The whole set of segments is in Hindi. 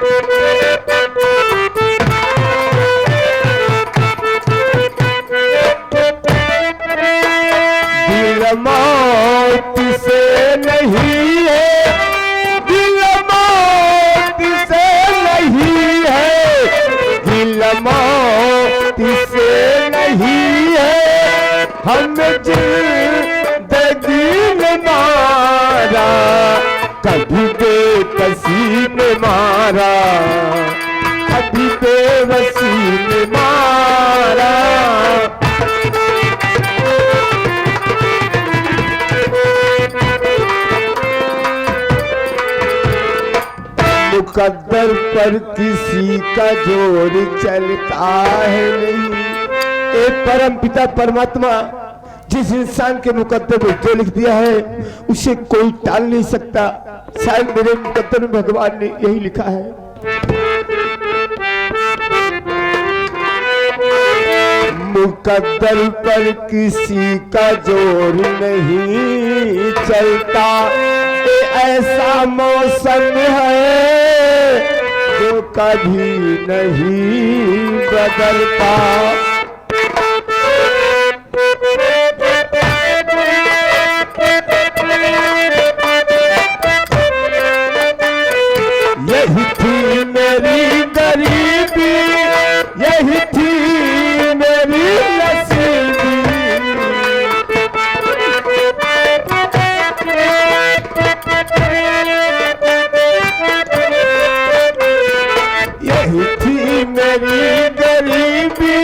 दिल मौत से नहीं है, दिल मौत से नहीं है, दिल मौत से नहीं है, हम जिंदगी में मारा, कभी बेकसी में मारा, कभी बेबसी में मारा। मुकद्दर पर किसी का जोर चलता है नहीं। एक परम पिता परमात्मा जिस इंसान के मुकद्दर में जो लिख दिया है उसे कोई टाल नहीं सकता। शायद मेरे मुकद्दर में भगवान ने यही लिखा है। मुकद्दर पर किसी का जोर नहीं चलता, ऐसा मौसम है जो कभी नहीं बदलता। यही थी मेरी गरीबी, यही थी मेरी नसीबी, यही थी मेरी गरीबी,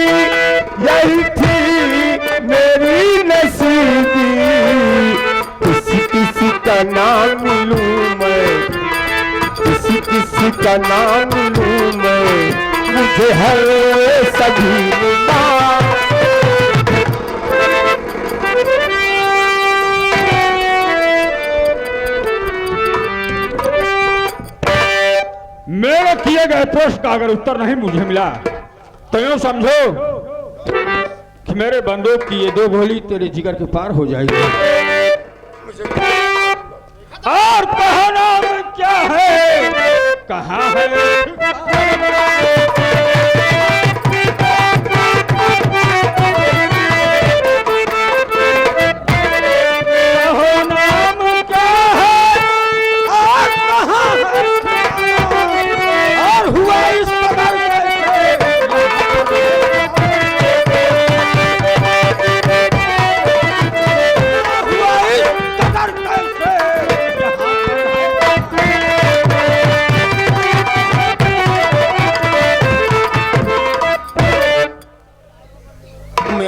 यही थी मेरी नसीबी। किसी किसी का नाम लूं मैं, किसी किसी का नाम लूं मैं, मुझे हर सभी नाम। मेरे किए गए प्रश्न का अगर उत्तर नहीं मुझे मिला तो यूं समझो कि मेरे बंदूक की ये 2 गोली तेरे जिगर के पार हो जाएगी। और कहा नाम क्या है, कहाँ है?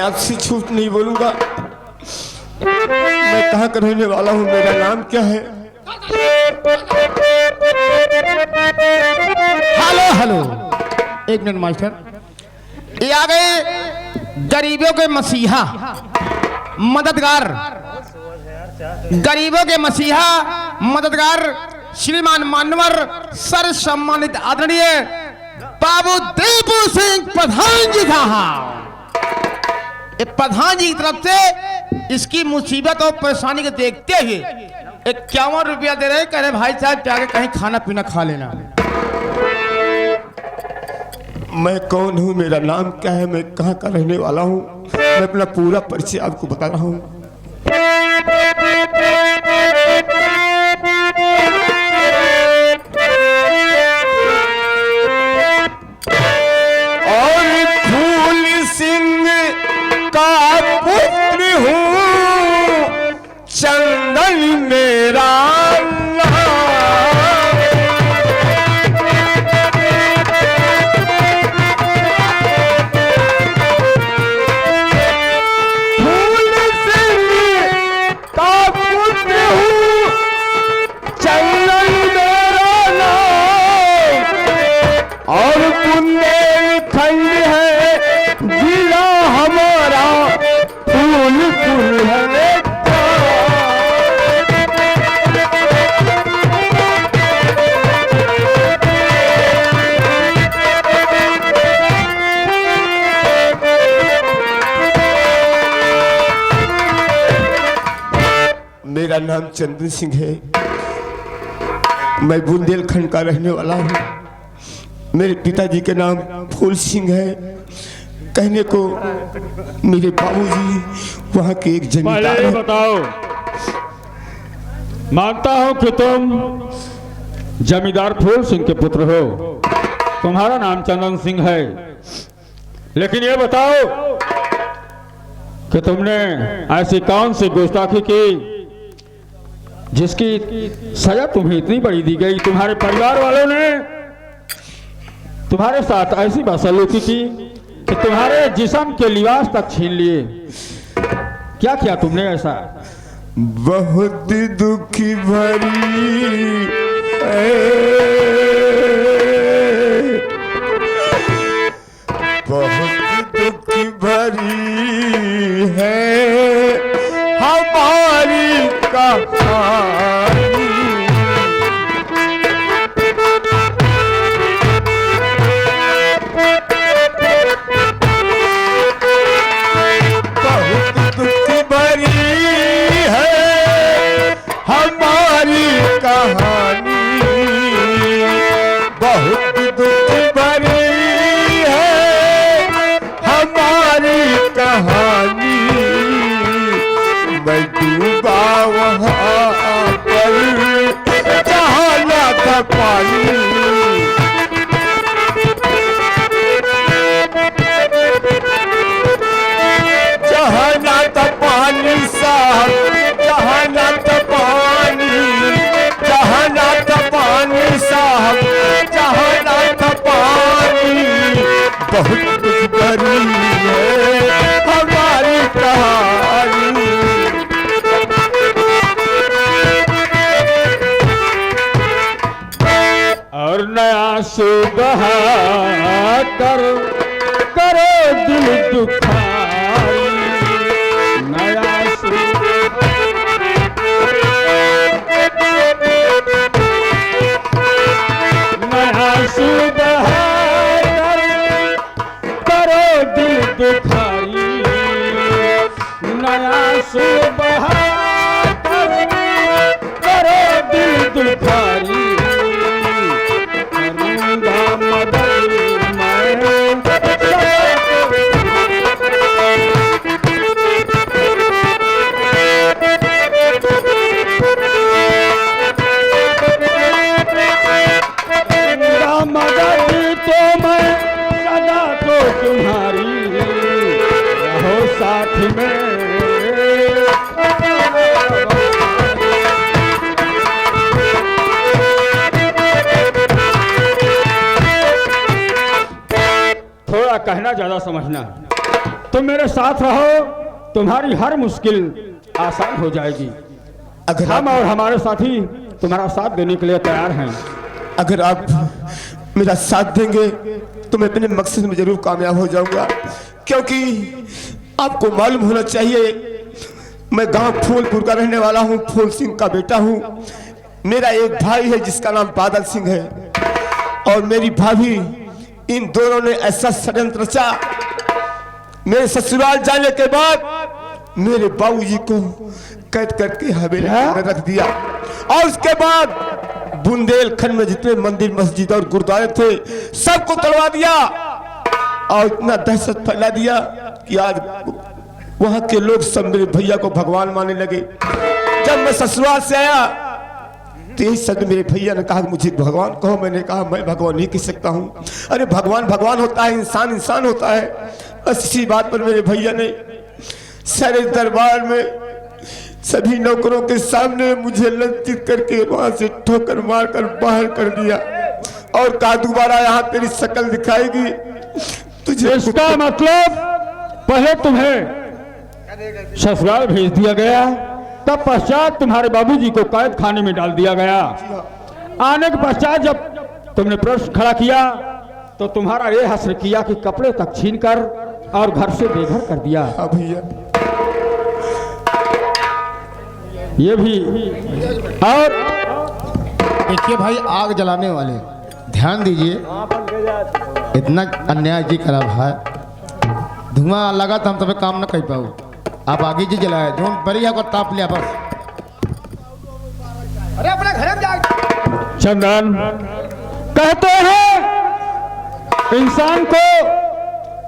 आपसे झूठ नहीं बोलूंगा। मैं कहाँ का रहने वाला हूँ, मेरा नाम क्या है? हेलो हेलो, एक मिनट मास्टर। ये आ गए गरीबों के मसीहा, मददगार, गरीबों के मसीहा मददगार श्रीमान मानवर सर सम्मानित आदरणीय बाबू दीपू सिंह प्रधान जी साहब। प्रधान जी की तरफ से इसकी मुसीबत और परेशानी को देखते हुए 51 रुपया दे रहे, कह रहे भाई साहब जाके कहीं खाना पीना खा लेना। मैं कौन हूँ, मेरा नाम क्या है, मैं कहाँ का रहने वाला हूँ, मैं अपना पूरा परिचय आपको बता रहा हूँ। और फूल सिंह का पुत्र हूँ, चंदन मेरा मेरा नाम चंदन सिंह है। मैं बुंदेलखंड का रहने वाला हूँ। मेरे पिताजी के नाम फूल सिंह है। कहने को मेरे बाबूजी वहाँ के एक जमींदार पहले ये हैं। बताओ, मानता हूं कि तुम जमींदार फूल सिंह के पुत्र हो, तुम्हारा नाम चंदन सिंह है, लेकिन ये बताओ कि तुमने ऐसी कौन सी गुस्ताखी की जिसकी सजा तुम्हें इतनी बड़ी दी गई? तुम्हारे परिवार वालों ने तुम्हारे साथ ऐसी बदसलूकी की कि तुम्हारे जिस्म के लिबास तक छीन लिए। क्या किया तुमने ऐसा? बहुत दुखी भरी बहुत दुखी भरी है हमारी कहानी। बहुत दुखी भरी है हमारी कहानी, बहुत दुखी भरी है हमारी कहानी। मैं डूबा वहाँ पर जहाँ ना था पानी। जहाँ ना था पानी साहब, जहाँ ना था पानी, जहाँ ना था पानी साहब, जहाँ ना था पानी। बहुत कुछ भरी है हमारी कहानी। और नया सुबह कर करो दिल दुखाई, नया सुबह करो दिल दुखाई, नया सुबह करो दिल दुखाई। मदद तो मैं सदा तो तुम्हारी रहो साथ में। थोड़ा कहना ज्यादा समझना। तुम मेरे साथ रहो, तुम्हारी हर मुश्किल आसान हो जाएगी। अगर हम और हमारे साथी तुम्हारा साथ देने के लिए तैयार हैं। अगर आप मेरा साथ देंगे तो मैं अपने मकसद में जरूर कामयाब हो जाऊंगा, क्योंकि आपको मालूम होना चाहिए मैं गांव फूलपुर का रहने वाला हूं, फूल सिंह का बेटा हूं। मेरा एक भाई है जिसका नाम बादल सिंह है, और मेरी भाभी, इन दोनों ने ऐसा षड्यंत्र रचा। मेरे ससुराल जाने के बाद मेरे बाबूजी को कैद करके हवेली में रख दिया, और उसके बाद बुंदेलखंड में जितने मंदिर मस्जिद और गुरुद्वारे थे सबको तोड़वा दिया, और इतना दहशत फैला दिया कि आज वहां के लोग सब मेरे भैया को भगवान मानने लगे। जब मैं ससुराल से आया तो यही शब्द मेरे भैया ने कहा, मुझे भगवान कहो। मैंने कहा मैं भगवान नहीं कह सकता हूँ। अरे भगवान भगवान होता है, इंसान इंसान होता है। बस इसी बात पर मेरे भैया ने सारे दरबार में सभी नौकरों के सामने मुझे लज्जित करके वहां से ठोकर मारकर बाहर कर दिया, और कहा दोबारा यहाँ तेरी शक्ल दिखाएगी तुझे। इसका मतलब पहले तुम्हें ससुराल भेज दिया गया, तब पश्चात तुम्हारे बाबूजी को कैद खाने में डाल दिया गया। आने के पश्चात जब तुमने प्रश्न खड़ा किया तो तुम्हारा ये हश्र किया कि कपड़े तक छीनकर और घर से बेघर कर दिया। हाँ भैया, ये भी। और देखिए भाई, आग जलाने वाले ध्यान दीजिए, इतना अन्याय जी करा भाई। धुआं लगा तो हम तुम्हें काम न कर पाऊ। आप आगे जी जलाए जो बढ़िया को ताप लिया बस। अरे अपने घर में जा। चंदन, कहते हैं इंसान को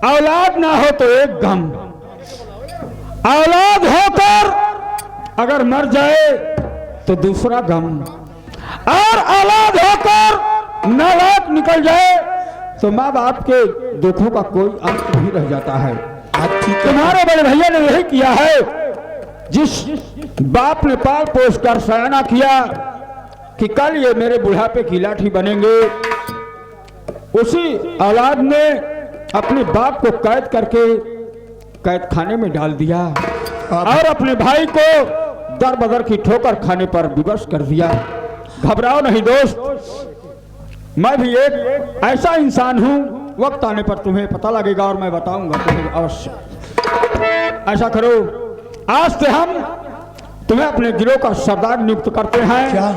औलाद ना हो तो एक गम, औलाद होकर अगर मर जाए तो दूसरा गम, और औलाद होकर नालायक निकल जाए तो माँ बाप के दुखों का कोई अंत नहीं रह जाता है। तुम्हारे बड़े भैया ने यही किया है। जिस बाप ने पाल पोस कर सयाना किया कि कल ये मेरे बुढ़ापे की लाठी बनेंगे, उसी औलाद ने अपने बाप को कैद करके कैद खाने में डाल दिया और अपने भाई को दर बदर की ठोकर खाने पर विवश कर दिया। घबराओ नहीं दोस्त, मैं भी एक ऐसा इंसान हूं, वक्त आने पर तुम्हें पता लगेगा और मैं बताऊंगा तुम्हें अवश्य। ऐसा करो, आज से हम तुम्हें अपने गिरोह का सरदार नियुक्त करते हैं। क्या?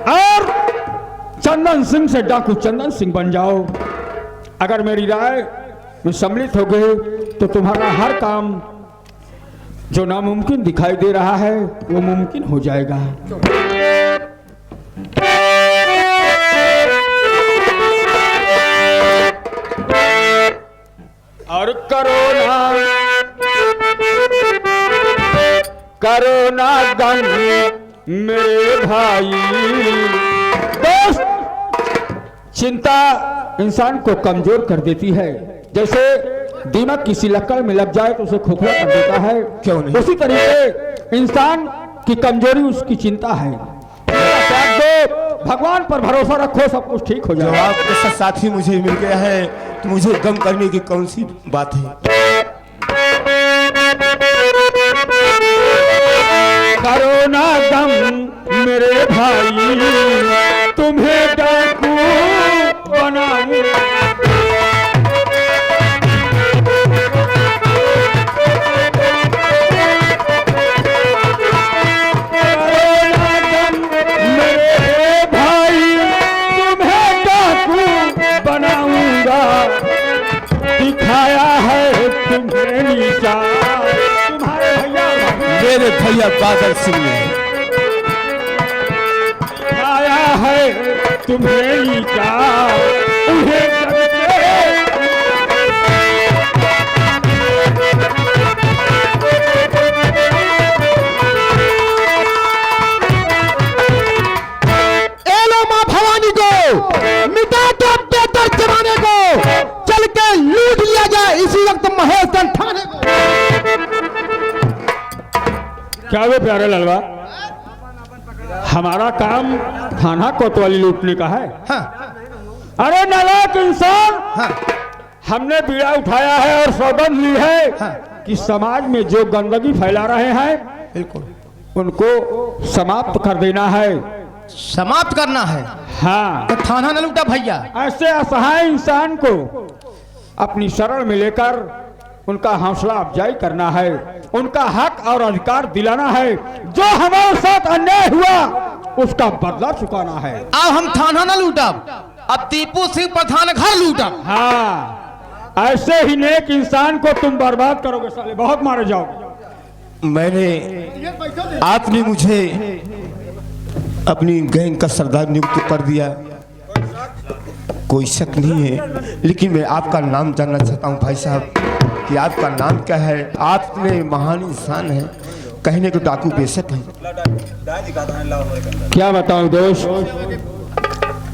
और चंदन सिंह से डाकू चंदन सिंह बन जाओ। अगर मेरी राय में सम्मिलित हो गए तो तुम्हारा हर काम जो नामुमकिन दिखाई दे रहा है वो मुमकिन हो जाएगा। और करोना गम मेरे भाई। दोस्त, चिंता इंसान को कमजोर कर देती है। जैसे दीमक किसी लक्कड़ में लग जाए तो उसे खोखला कर देता है, क्यों नहीं? उसी तरीके इंसान की कमजोरी उसकी चिंता है। त्याग दो, भगवान पर भरोसा रखो, सब कुछ ठीक हो जब जाएगा। आपके साथी मुझे मिल गया है तो मुझे गम करने की कौन सी बात है? करोना गम मेरे भाई, तुम्हें डाकू बनाऊं। करोना गम मेरे भाई, तुम्हें डाकू बनाऊंगा। दिखाया है तुम्हें नीचा तुम्हारे भैया, मेरे भैया बादल सिंह ने आया है तुम्हें नीचा उन्हें जगते। एलो माँ भवानी को मिटा दो बेहतर जमाने को, चल के लूट लिया जाए इसी वक्त महेश थाने को। क्या वे प्यारे ललवा, हमारा काम थाना कोतवाली लूटने का है? हाँ। अरे नालायक इंसान, हाँ। हमने बीड़ा उठाया है और सौगंध ली है हाँ। कि समाज में जो गंदगी फैला रहे हैं बिल्कुल उनको समाप्त कर देना है। समाप्त करना है। हाँ, तो थाना न लूटा भैया। ऐसे असहाय इंसान को अपनी शरण में लेकर उनका हौसला अफजाई करना है, उनका हक और अधिकार दिलाना है। जो हमारे साथ अन्याय हुआ उसका बदला चुकाना है। अब हम थाना न लूटा, अब टीपू सिंह प्रधान घर लूटा। हाँ, ऐसे ही नेक इंसान को तुम बर्बाद करोगे साले, बहुत मारे जाओगे। आपने मुझे अपनी गैंग का सरदार नियुक्त कर दिया, कोई शक नहीं है, लेकिन मैं आपका नाम जानना चाहता हूँ भाई साहब कि आपका नाम क्या है? आपने महान इंसान है, कहने को डाकू बेशक है। क्या बताऊं दोस्त,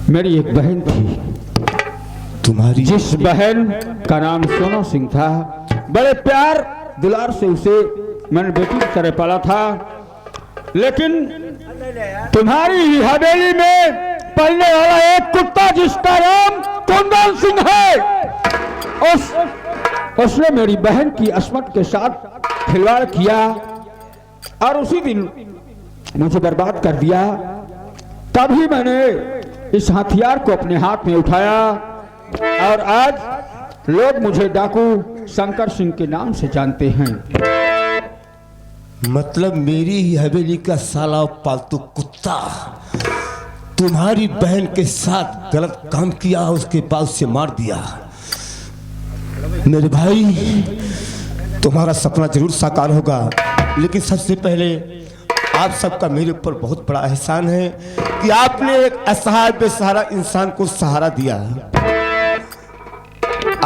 मेरी एक बहन थी, तुम्हारी? जिस बहन का नाम सोना सिंह था। बड़े प्यार दुलार से उसे मैंने बेटी की तरह पाला था, लेकिन तुम्हारी ही हवेली में पलने वाला एक कुत्ता जिसका नाम कुंदन सिंह है, उसने मेरी बहन की अस्मत के साथ खिलवाड़ किया और उसी दिन मुझे बर्बाद कर दिया। तभी मैंने इस हथियार को अपने हाथ में उठाया और आज लोग मुझे डाकू शंकर सिंह के नाम से जानते हैं। मतलब मेरी ही हवेली का साला पालतू कुत्ता तुम्हारी बहन के साथ गलत काम किया, उसके बाद उसे मार दिया। मेरे भाई, तुम्हारा सपना जरूर साकार होगा, लेकिन सबसे पहले आप सबका मेरे ऊपर बहुत बड़ा एहसान है कि आपने एक असहाय बेसहारा इंसान को सहारा दिया।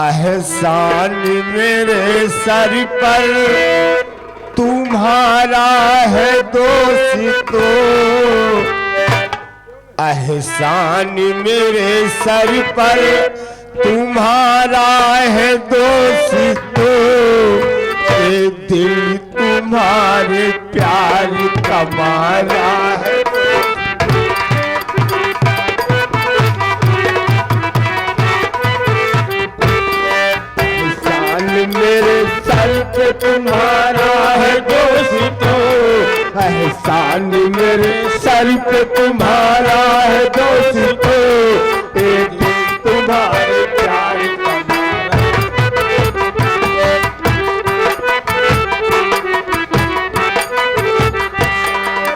एहसान मेरे सर पर तुम्हारा है दोस्तों, एहसान मेरे सर पर तुम्हारा है दोस्तों, ये दिल तुम्हारे प्यार का मारा है। मेरे सर पे तुम्हारा है दोस्तों, एहसान मेरे सर पे तुम्हारा है दोस्तों, एक दिन तुम्हारे प्यार का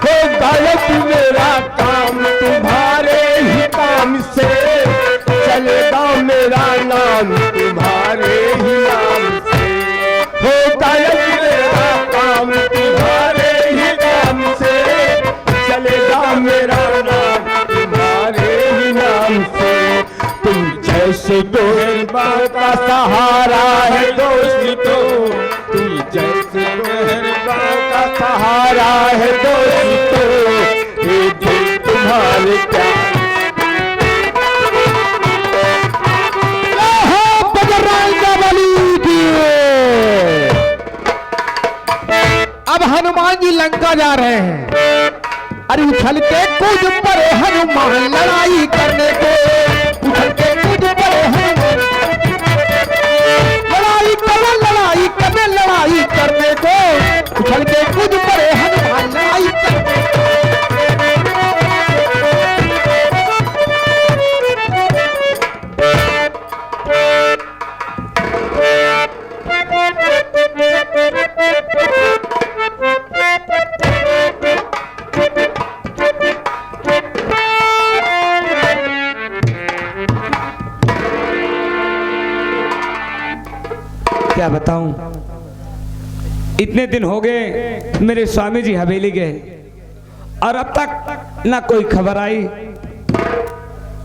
हो गलत मेरा काम तुम्हारे ही काम से चलेगा, मेरा नाम तुम्हारे ही नाम से हो गलत मेरा काम तुम्हारे ही नाम से चलेगा, मेरा नाम तुम्हारे ही नाम से। तुम जैसे गोरबा का सहारा है दोस्तों, तुम जैसे गोरबा का सहारा है दोस्तों, ये दिल तुम्हारे प्यार। अब हनुमान जी लंका जा रहे हैं। अरे उछल के कूद पड़े हनुमान लड़ाई करने को, उछल के कूद पड़े हनुमान लड़ाई करने को, उछल के कूद पड़े हनुमान लड़ाई करने को। क्या बताऊं, इतने दिन हो गए मेरे स्वामी जी हवेली गए और अब तक ना कोई खबर आई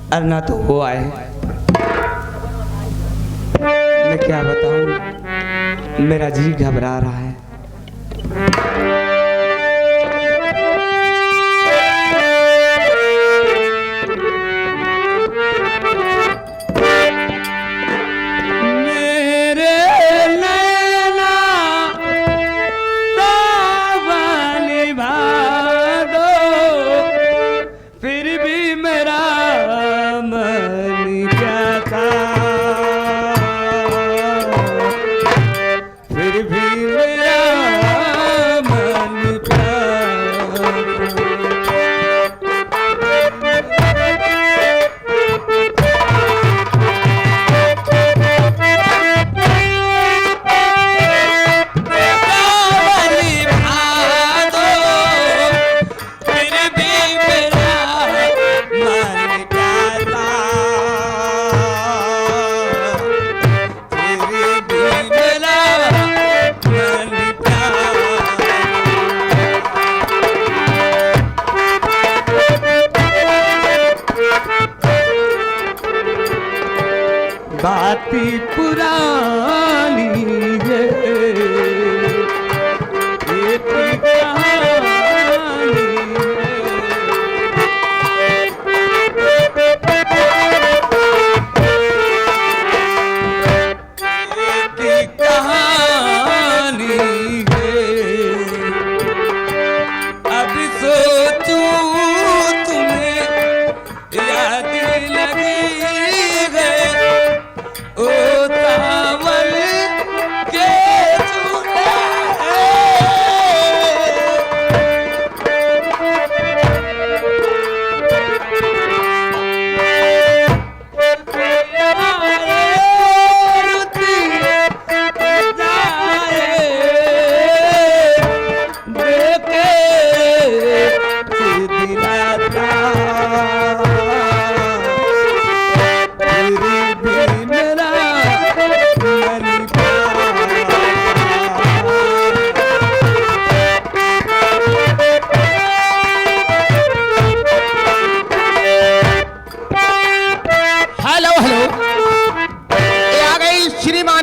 और ना तो वो आए। मैं क्या बताऊं, मेरा जी घबरा रहा है। बाती पुरानी है ये कहानी है, कहानी है। अब सोचूं तुम्हें याद लगी है, ओ सावन के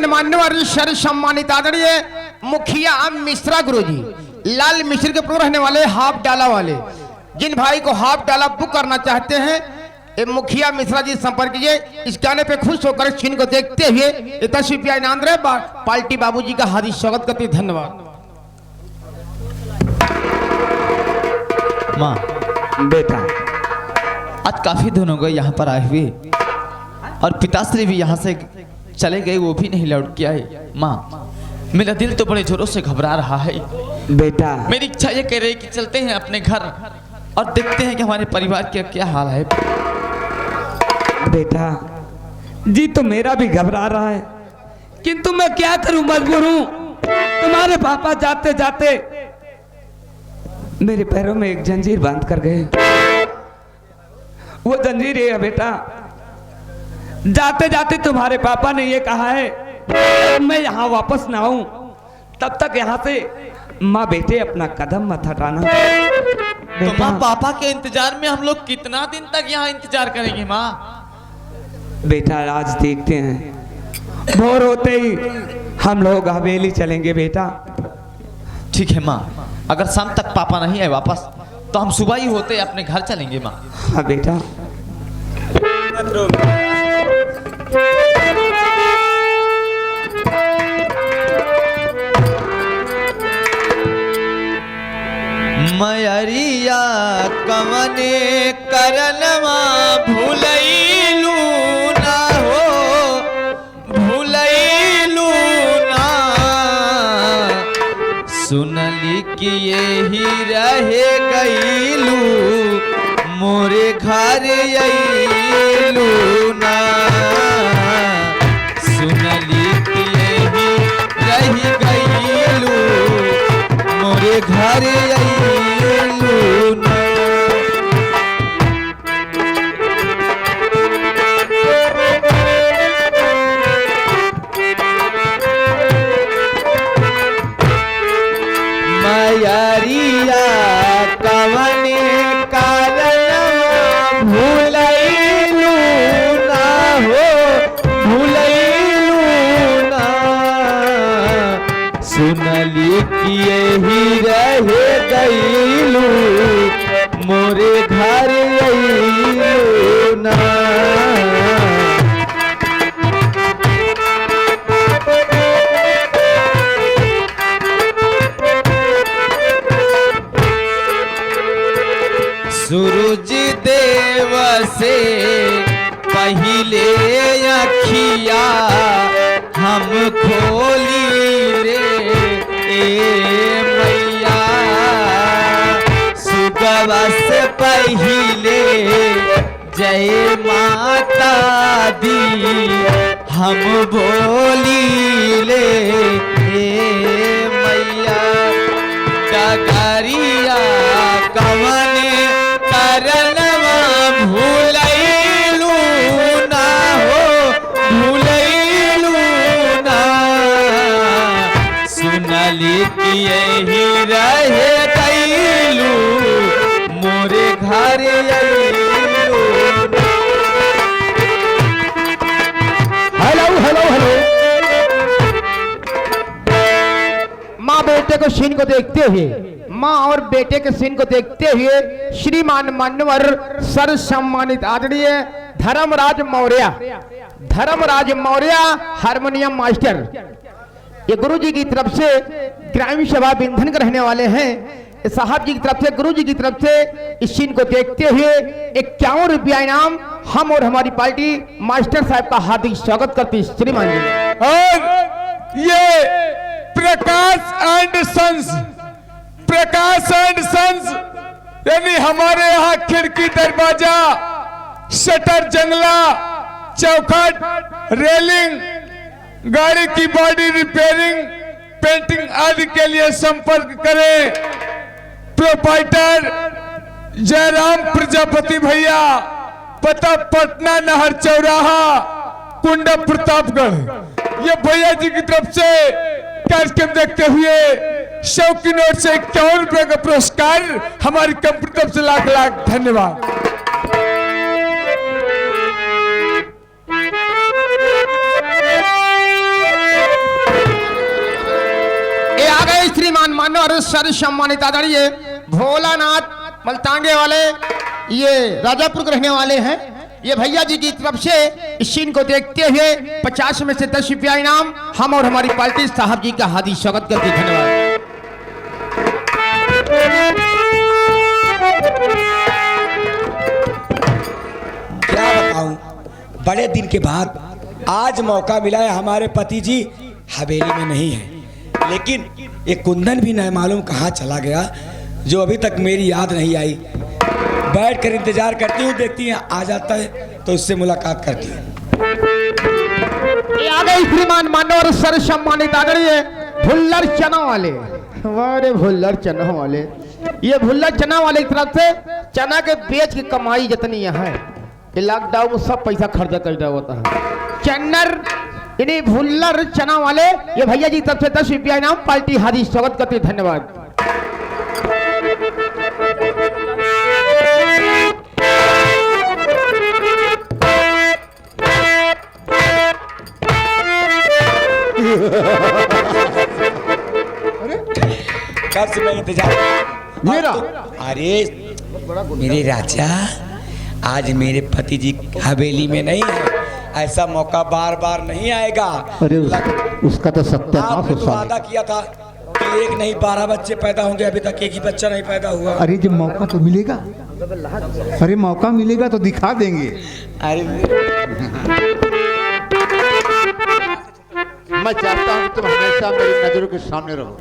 मान्यवर सर सम्मानित आदरणीय मुखिया मिश्रा गुरुजी, लाल मिश्र के प्रो रहने वाले हाफ डाला वाले, जिन भाई को हाफ डाला बुक करना चाहते हैं ये मुखिया मिश्रा जी संपर्क कीजिए। इस गाने पे खुश होकर सीन को देखते हुए ये 10 रुपया इनाम रहे पाल्टी बाबूजी का हार्दिक स्वागत करते हैं। धन्यवाद। माँ बेटा आज काफी दिन हो गए यहाँ पर आए हुए और पिताश्री भी यहाँ से चले गए, वो भी नहीं लौट के आए। माँ मेरा दिल तो बड़े जोरों से घबरा रहा है। बेटा मेरी इच्छा ये कह रही है कि चलते हैं अपने घर और देखते हैं कि हमारे परिवार का क्या हाल है। बेटा जी तो मेरा भी घबरा रहा है, किंतु मैं क्या करूं, मजबूर हूं। तुम्हारे पापा जाते जाते मेरे पैरों में एक जंजीर बांध कर गए। वो जंजीर ये है बेटा, जाते जाते तुम्हारे पापा ने ये कहा है मैं यहाँ वापस ना आऊं तब तक यहाँ से माँ बेटे अपना कदम मत हटाना। तो माँ पापा के इंतजार में हम लोग कितना दिन तक यहाँ इंतजार करेंगे माँ? बेटा आज देखते हैं, भोर होते ही हम लोग हवेली चलेंगे बेटा। ठीक है माँ, अगर शाम तक पापा नहीं आए वापस तो हम सुबह ही होते अपने घर चलेंगे माँ। हाँ बेटा। मयरिया कवने करनवा भूलैलू ना हो, भूलैलू ना, सुनली कि यही रहे गईलू मोरे घर अइलू ना, सुनली कि यही रही गईलू मोरे घर अइलू ना। मयरिया कवने कारण भूलैलू ना हो, भूलैलू ना, सुनली कि यही रहे गईलू मोरे घर अइलू ना। सूरज देव से पहले अखिया हम खोली रे ए मैया, सुबह से पहले जय माता दी हम बोली ले ए मैया, डगरिया कवने करनवा भूलैलू ना हो, भूलैलू ना, सुनली कि यही रहे गईलू मोरे घर अइलू। Hello hello hello. माँ बेटे को सीन को देखते हुए, माँ और बेटे के सीन को देखते हुए श्रीमान मान्यवर सर सम्मानित आदरणीय धर्मराज मौर्य, धर्मराज मौर्य हारमोनियम मास्टर, ये गुरु जी की तरफ से ग्रामीण सभा बिंधन के रहने वाले हैं। साहब जी की तरफ से, गुरु जी की तरफ से इस सीन को देखते हुए 51 रुपया इनाम हम और हमारी पार्टी मास्टर साहब का हार्दिक स्वागत करते हैं। श्रीमान जी और ये Prakash and sons, Prakash and sons यानी हमारे यहाँ खिड़की, दरवाजा, शटर, जंगला, चौखट, रेलिंग, गाड़ी की बॉडी रिपेयरिंग, पेंटिंग आदि के लिए संपर्क करें। प्रोपाइटर जयराम प्रजापति भैया, पता पटना नहर चौराहा, कुंडा, प्रतापगढ़। ये भैया जी की तरफ से कार्यक्रम देखते हुए 100 की नोट से 51 रुपए का पुरस्कार हमारी कंपनी तरफ से लाख लाख धन्यवाद। मान्य और सर सम्मानित आदरणीय भोलानाथ मलतांगे वाले ये राजापुर के रहने वाले हैं। ये भैया जी की तरफ से इस सीन को देखते हुए 50 में से 10 रुपया इनाम हम और हमारी पार्टी साहब जी का हार्दिक स्वागत करते हैं। धन्यवाद। क्या बताऊं, बड़े दिन के बाद आज मौका मिला है। हमारे पति जी हवेली में नहीं है, लेकिन ये कुंदन भी नहीं मालूम कहाँ चला गया, जो अभी तक मेरी याद नहीं आई। बैठ कर इंतजार करती हूँ, देखती हैं आ जाता है तो उससे मुलाकात करती हूँ। ये आ गए श्रीमान मान्य और सर सम्मानित आदरणीय भुल्लर चना वाले। वारे भुल्लर चना वाले, ये भुल्लर चना वाले की तरफ से चना के बेच की कमाई जितनी यहाँ है, ये लॉकडाउन में सब पैसा खर्चा कर दिया होता है। चन्नर इन्हीं भुल्लर चना वाले ये भैया जी तरफ से 10 रुपया इनाम पार्टी हार्दिक स्वागत करती है। धन्यवाद। कब से मैं इंतजार मेरा अरे मेरे राजा, आज मेरे पति जी हवेली में नहीं है। ऐसा मौका बार बार नहीं आएगा। अरे उसका तो सत्यानाश आपने हो तो साले। वादा किया था कि एक नहीं 12 बच्चे पैदा होंगे, अभी तक एक ही बच्चा नहीं पैदा हुआ। अरे जब मौका तो मिलेगा, अरे मौका मिलेगा तो दिखा देंगे। अरे मैं चाहता हूँ तुम हमेशा मेरी नजरों के सामने रहो।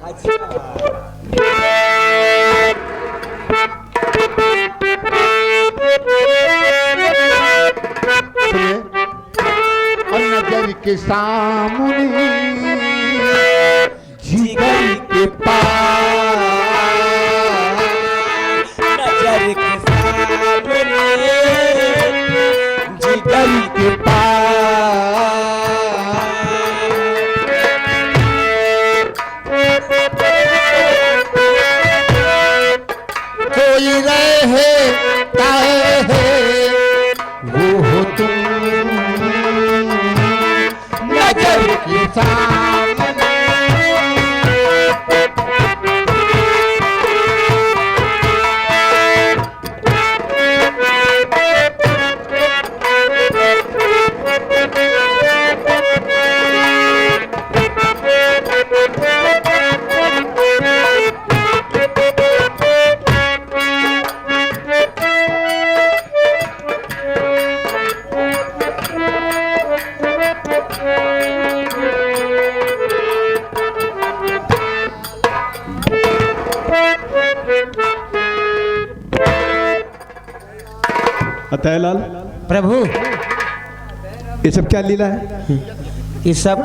सुनिए, और नजर के सामने जिगर के पास, नजर के सामने जिगर के पास कोई रहता है, वो हो तुम नजर के सामने। अतःलाल, प्रभु ये सब क्या लीला है? ये सब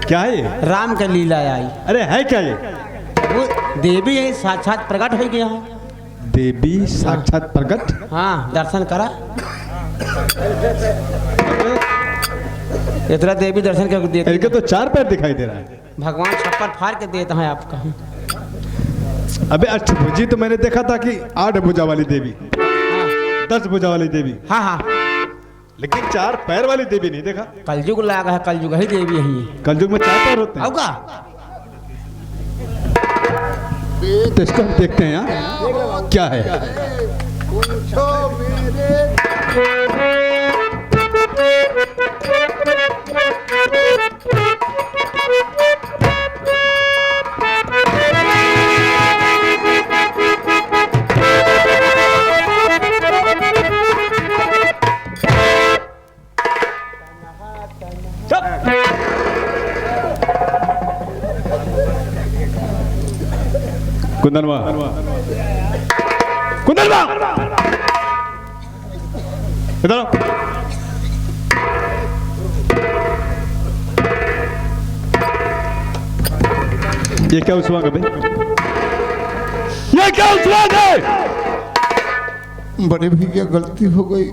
क्या है ये? राम का लीला आई। अरे है क्या ये? वो देवी यही साक्षात प्रकट हो गया है। देवी साक्षात प्रकट? हाँ, दर्शन करा। इतना देवी दर्शन करके देते इनके तो 4 पैर दिखाई दे रहा है। भगवान छप्पर फाड़ के देता है आपका। अबे अष्टभुजी तो मैंने देखा था कि 8 भुजा वाली देवी, 10 भुजा वाली देवी, हाँ हाँ, लेकिन 4 पैर वाली देवी नहीं देखा। कलयुग लगा है, कलयुग ही देवी यही है। कलयुग में 4 पैर होते हैं। होगा तो इसको हम देखते हैं यहाँ क्या है। कुंदनवा, कुंदनवा, इधर आओ। ये क्या उस्वाग है भाई? ये क्या उस्वाग है? बड़े भैया गलती हो गई।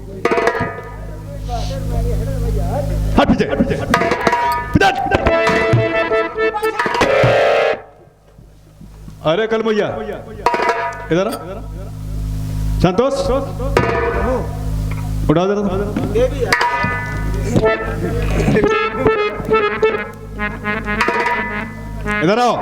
हट पीछे, हट पीछे, पीछे। अरे कल मैया इधर आ। संतोष उठा दे। इधर आओ।